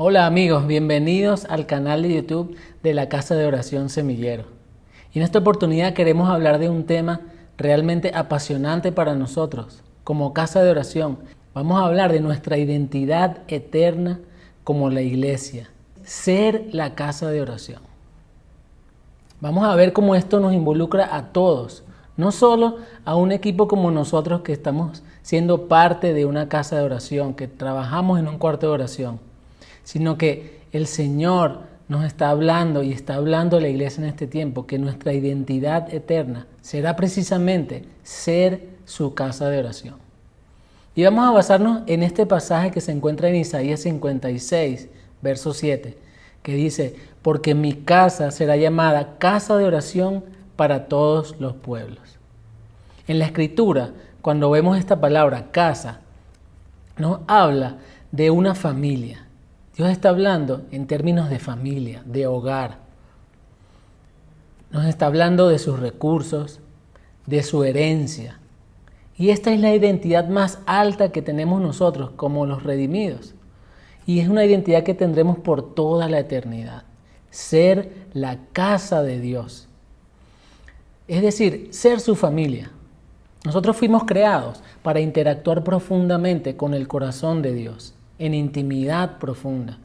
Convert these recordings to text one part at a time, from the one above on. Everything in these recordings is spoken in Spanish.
Hola amigos, bienvenidos al canal de YouTube de la Casa de Oración Semillero. Y en esta oportunidad queremos hablar de un tema realmente apasionante para nosotros, como Casa de Oración. Vamos a hablar de nuestra identidad eterna como la iglesia, ser la Casa de Oración. Vamos a ver cómo esto nos involucra a todos, no solo a un equipo como nosotros que estamos siendo parte de una casa de oración, que trabajamos en un cuarto de oración, sino que el Señor nos está hablando y está hablando a la iglesia en este tiempo, que nuestra identidad eterna será precisamente ser su casa de oración. Y vamos a basarnos en este pasaje que se encuentra en Isaías 56, verso 7, que dice: porque mi casa será llamada casa de oración para todos los pueblos. En la Escritura, cuando vemos esta palabra casa, nos habla de una familia. Dios está hablando en términos de familia, de hogar. Nos está hablando de sus recursos, de su herencia. Y esta es la identidad más alta que tenemos nosotros como los redimidos. Y es una identidad que tendremos por toda la eternidad. Ser la casa de Dios. Es decir, ser su familia. Nosotros fuimos creados para interactuar profundamente con el corazón de Dios, en intimidad profunda.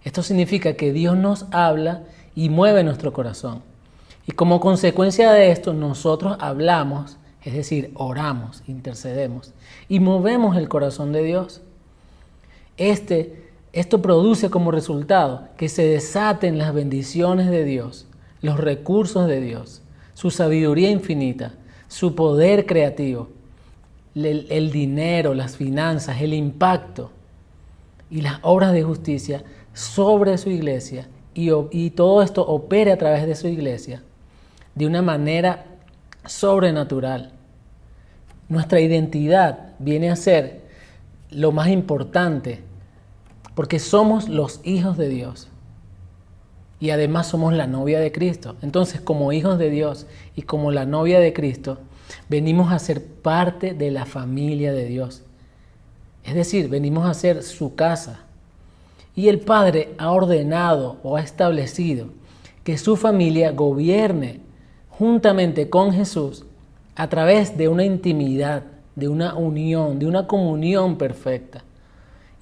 Esto significa que Dios nos habla y mueve nuestro corazón. Y como consecuencia de esto, nosotros hablamos, es decir, oramos, intercedemos y movemos el corazón de Dios. Esto produce como resultado que se desaten las bendiciones de Dios, los recursos de Dios, su sabiduría infinita, su poder creativo, el dinero, las finanzas, el impacto y las obras de justicia sobre su iglesia y todo esto opere a través de su iglesia de una manera sobrenatural. Nuestra identidad viene a ser lo más importante porque somos los hijos de Dios y además somos la novia de Cristo. Entonces, como hijos de Dios y como la novia de Cristo, venimos a ser parte de la familia de Dios. Es decir, venimos a ser su casa. Y el Padre ha ordenado o ha establecido que su familia gobierne juntamente con Jesús a través de una intimidad, de una unión, de una comunión perfecta.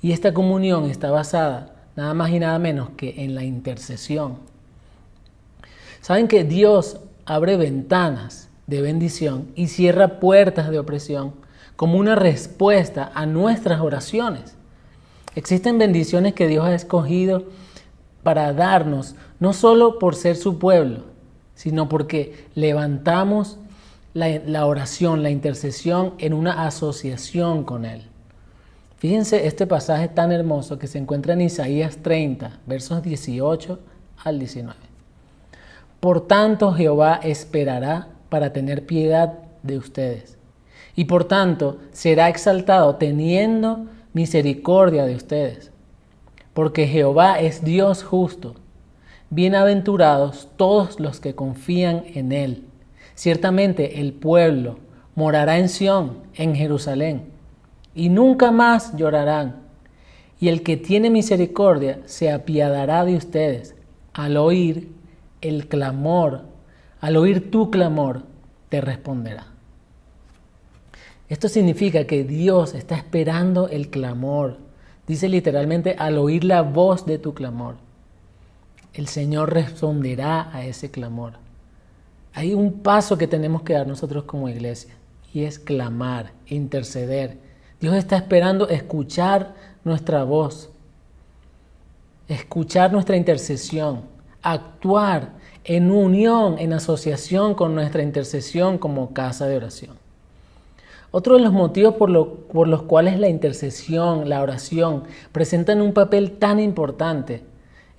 Y esta comunión está basada nada más y nada menos que en la intercesión. Saben que Dios abre ventanas de bendición y cierra puertas de opresión como una respuesta a nuestras oraciones. Existen bendiciones que Dios ha escogido para darnos, no solo por ser su pueblo, sino porque levantamos la oración, la intercesión en una asociación con Él. Fíjense este pasaje tan hermoso que se encuentra en Isaías 30, versos 18 al 19. Por tanto, Jehová esperará para tener piedad de ustedes, y por tanto será exaltado teniendo misericordia de ustedes, porque Jehová es Dios justo. Bienaventurados todos los que confían en Él. Ciertamente el pueblo morará en Sión, en Jerusalén, y nunca más llorarán. Y el que tiene misericordia se apiadará de ustedes. Al oír el clamor, al oír tu clamor, te responderá. Esto significa que Dios está esperando el clamor. Dice literalmente, al oír la voz de tu clamor, el Señor responderá a ese clamor. Hay un paso que tenemos que dar nosotros como iglesia, y es clamar, interceder. Dios está esperando escuchar nuestra voz, escuchar nuestra intercesión, actuar en unión, en asociación con nuestra intercesión como casa de oración. Otro de los motivos por los cuales la intercesión, la oración, presentan un papel tan importante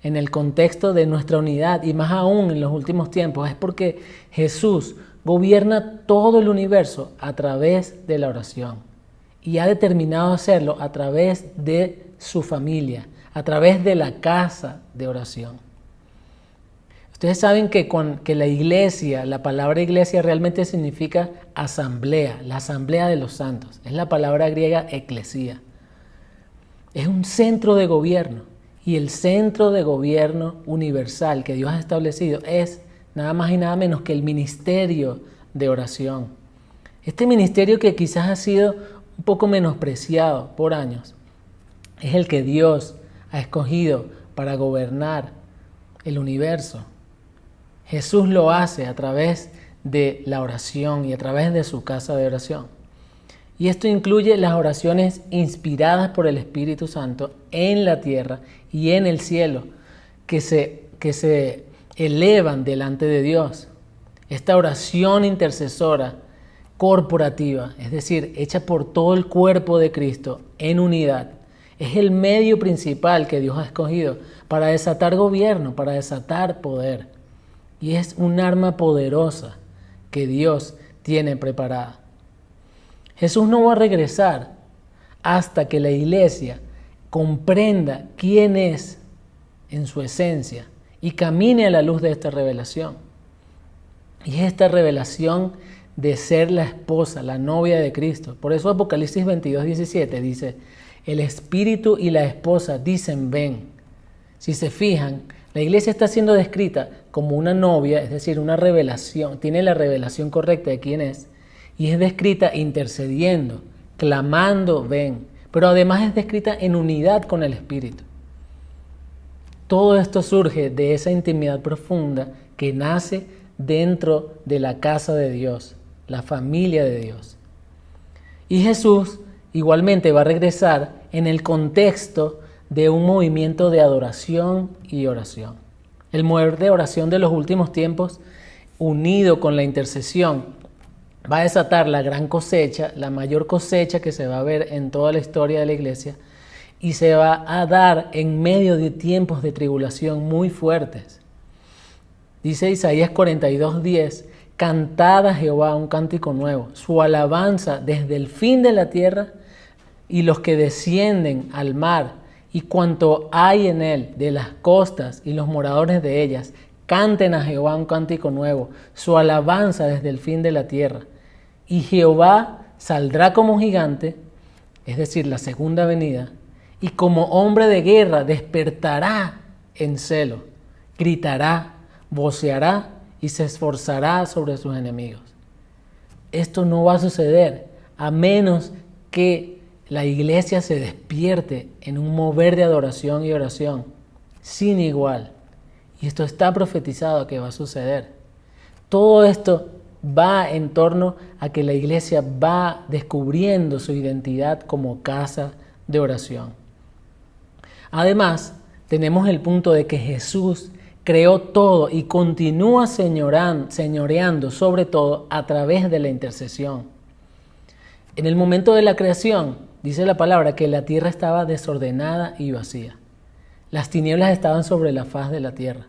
en el contexto de nuestra unidad y más aún en los últimos tiempos es porque Jesús gobierna todo el universo a través de la oración. Y ha determinado hacerlo a través de su familia, a través de la casa de oración. Ustedes saben que la iglesia, la palabra iglesia realmente significa asamblea, la asamblea de los santos. Es la palabra griega eclesía. Es un centro de gobierno Y el centro de gobierno universal que Dios ha establecido es nada más y nada menos que el ministerio de oración. Este ministerio que quizás ha sido un poco menospreciado por años, es el que Dios ha escogido para gobernar el universo. Jesús lo hace a través de la oración y a través de su casa de oración. Y esto incluye las oraciones inspiradas por el Espíritu Santo en la tierra y en el cielo, que se elevan delante de Dios. Esta oración intercesora corporativa, es decir, hecha por todo el cuerpo de Cristo en unidad, es el medio principal que Dios ha escogido para desatar gobierno, para desatar poder. Y es un arma poderosa que Dios tiene preparada. Jesús no va a regresar hasta que la iglesia comprenda quién es en su esencia y camine a la luz de esta revelación. Y es esta revelación de ser la esposa, la novia de Cristo. Por eso Apocalipsis 22:17 dice, el Espíritu y la esposa dicen ven. Si se fijan, la iglesia está siendo descrita como una novia, es decir, una revelación, tiene la revelación correcta de quién es, y es descrita intercediendo, clamando ven, pero además es descrita en unidad con el Espíritu. Todo esto surge de esa intimidad profunda que nace dentro de la casa de Dios, la familia de Dios. Y Jesús igualmente va a regresar en el contexto de un movimiento de adoración y oración. El mover de oración de los últimos tiempos, unido con la intercesión, va a desatar la gran cosecha, la mayor cosecha que se va a ver en toda la historia de la iglesia, y se va a dar en medio de tiempos de tribulación muy fuertes. Dice Isaías 42:10, cantad a Jehová un cántico nuevo, su alabanza desde el fin de la tierra y los que descienden al mar y cuanto hay en él, de las costas y los moradores de ellas, canten a Jehová un cántico nuevo, su alabanza desde el fin de la tierra. Y Jehová saldrá como gigante, es decir, la segunda venida, y como hombre de guerra despertará en celo, gritará, voceará y se esforzará sobre sus enemigos. Esto no va a suceder a menos que la iglesia se despierte en un mover de adoración y oración sin igual. Y esto está profetizado que va a suceder. Todo esto va en torno a que la iglesia va descubriendo su identidad como casa de oración. Además, tenemos el punto de que Jesús creó todo y continúa señoreando sobre todo a través de la intercesión. En el momento de la creación, dice la palabra que la tierra estaba desordenada y vacía. Las tinieblas estaban sobre la faz de la tierra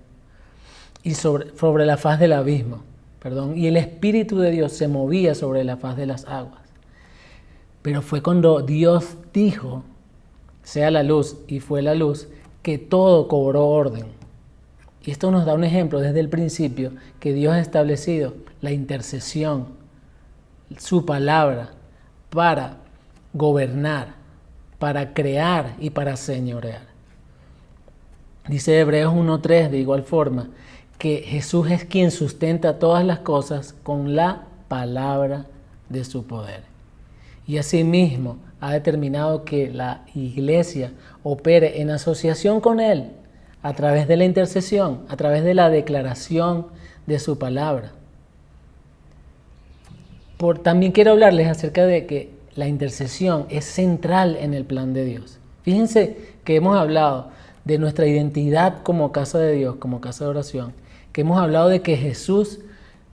y sobre la faz del abismo, y el Espíritu de Dios se movía sobre la faz de las aguas. Pero fue cuando Dios dijo, sea la luz, y fue la luz, que todo cobró orden. Y esto nos da un ejemplo desde el principio que Dios ha establecido la intercesión, su palabra, para gobernar, para crear y para señorear. Dice Hebreos 1:3 de igual forma, que Jesús es quien sustenta todas las cosas con la palabra de su poder. Y asimismo ha determinado que la iglesia opere en asociación con Él a través de la intercesión, a través de la declaración de su palabra. También quiero hablarles acerca de que la intercesión es central en el plan de Dios. Fíjense que hemos hablado de nuestra identidad como casa de Dios, como casa de oración, que hemos hablado de que Jesús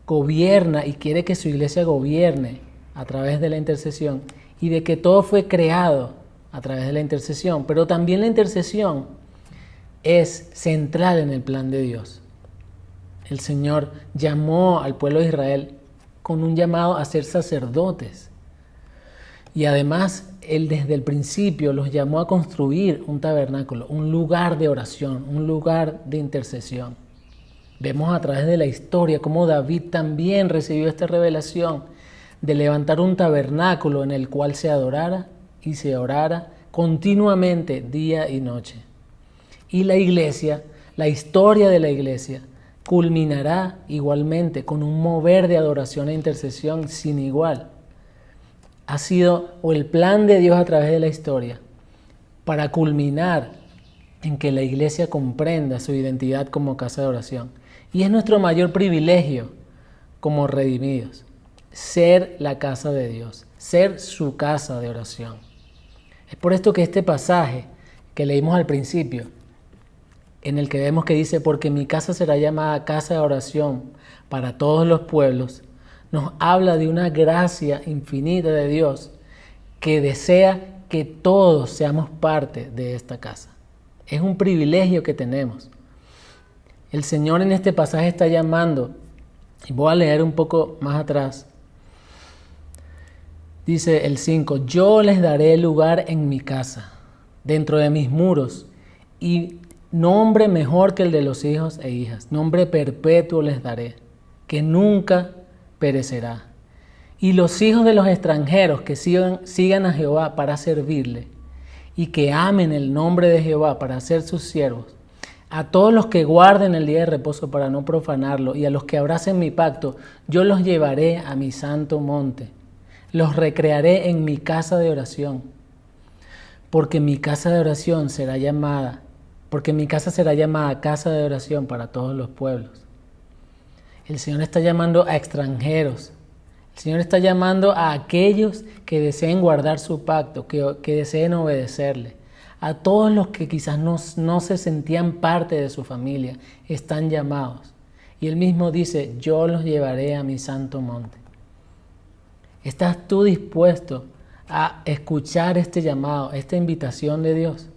gobierna y quiere que su iglesia gobierne a través de la intercesión y de que todo fue creado a través de la intercesión, pero también la intercesión es central en el plan de Dios. El Señor llamó al pueblo de Israel con un llamado a ser sacerdotes y además Él desde el principio los llamó a construir un tabernáculo, un lugar de oración, un lugar de intercesión. Vemos a través de la historia cómo David también recibió esta revelación de levantar un tabernáculo en el cual se adorara y se orara continuamente día y noche. Y la iglesia, la historia de la iglesia, culminará igualmente con un mover de adoración e intercesión sin igual. Ha sido el plan de Dios a través de la historia para culminar en que la iglesia comprenda su identidad como casa de oración. Y es nuestro mayor privilegio como redimidos, ser la casa de Dios, ser su casa de oración. Es por esto que este pasaje que leímos al principio, en el que vemos que dice, porque mi casa será llamada casa de oración para todos los pueblos, nos habla de una gracia infinita de Dios que desea que todos seamos parte de esta casa. Es un privilegio que tenemos. El Señor en este pasaje está llamando, y voy a leer un poco más atrás. Dice el 5, yo les daré lugar en mi casa, dentro de mis muros, y nombre mejor que el de los hijos e hijas, nombre perpetuo les daré, que nunca perecerá. Y los hijos de los extranjeros que sigan a Jehová para servirle, y que amen el nombre de Jehová para ser sus siervos, a todos los que guarden el día de reposo para no profanarlo, y a los que abracen mi pacto, yo los llevaré a mi santo monte, los recrearé en mi casa de oración, porque mi casa será llamada casa de oración para todos los pueblos. El Señor está llamando a extranjeros. El Señor está llamando a aquellos que deseen guardar su pacto, que deseen obedecerle. A todos los que quizás no se sentían parte de su familia, están llamados. Y Él mismo dice, yo los llevaré a mi santo monte. ¿Estás tú dispuesto a escuchar este llamado, esta invitación de Dios?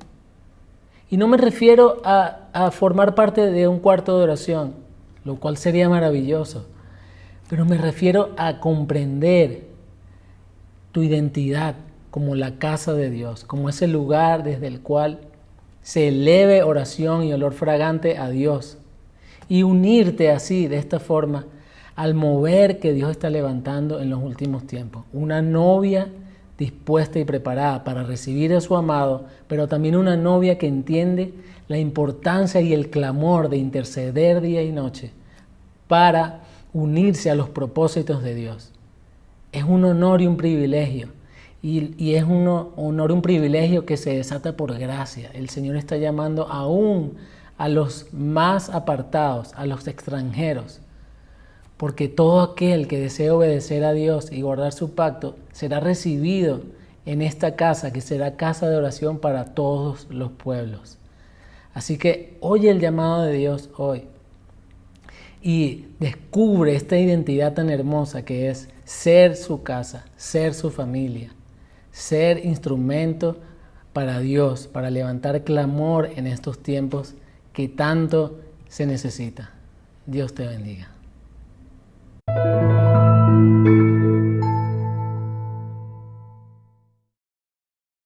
Y no me refiero a formar parte de un cuarto de oración, lo cual sería maravilloso, pero me refiero a comprender tu identidad como la casa de Dios, como ese lugar desde el cual se eleve oración y olor fragante a Dios, y unirte así, de esta forma, al mover que Dios está levantando en los últimos tiempos. Una novia dispuesta y preparada para recibir a su amado, pero también una novia que entiende la importancia y el clamor de interceder día y noche para unirse a los propósitos de Dios. Es un honor y un privilegio, y es un honor y un privilegio que se desata por gracia. El Señor está llamando aún a los más apartados, a los extranjeros, porque todo aquel que desee obedecer a Dios y guardar su pacto será recibido en esta casa, que será casa de oración para todos los pueblos. Así que oye el llamado de Dios hoy y descubre esta identidad tan hermosa que es ser su casa, ser su familia, ser instrumento para Dios, para levantar clamor en estos tiempos que tanto se necesita. Dios te bendiga.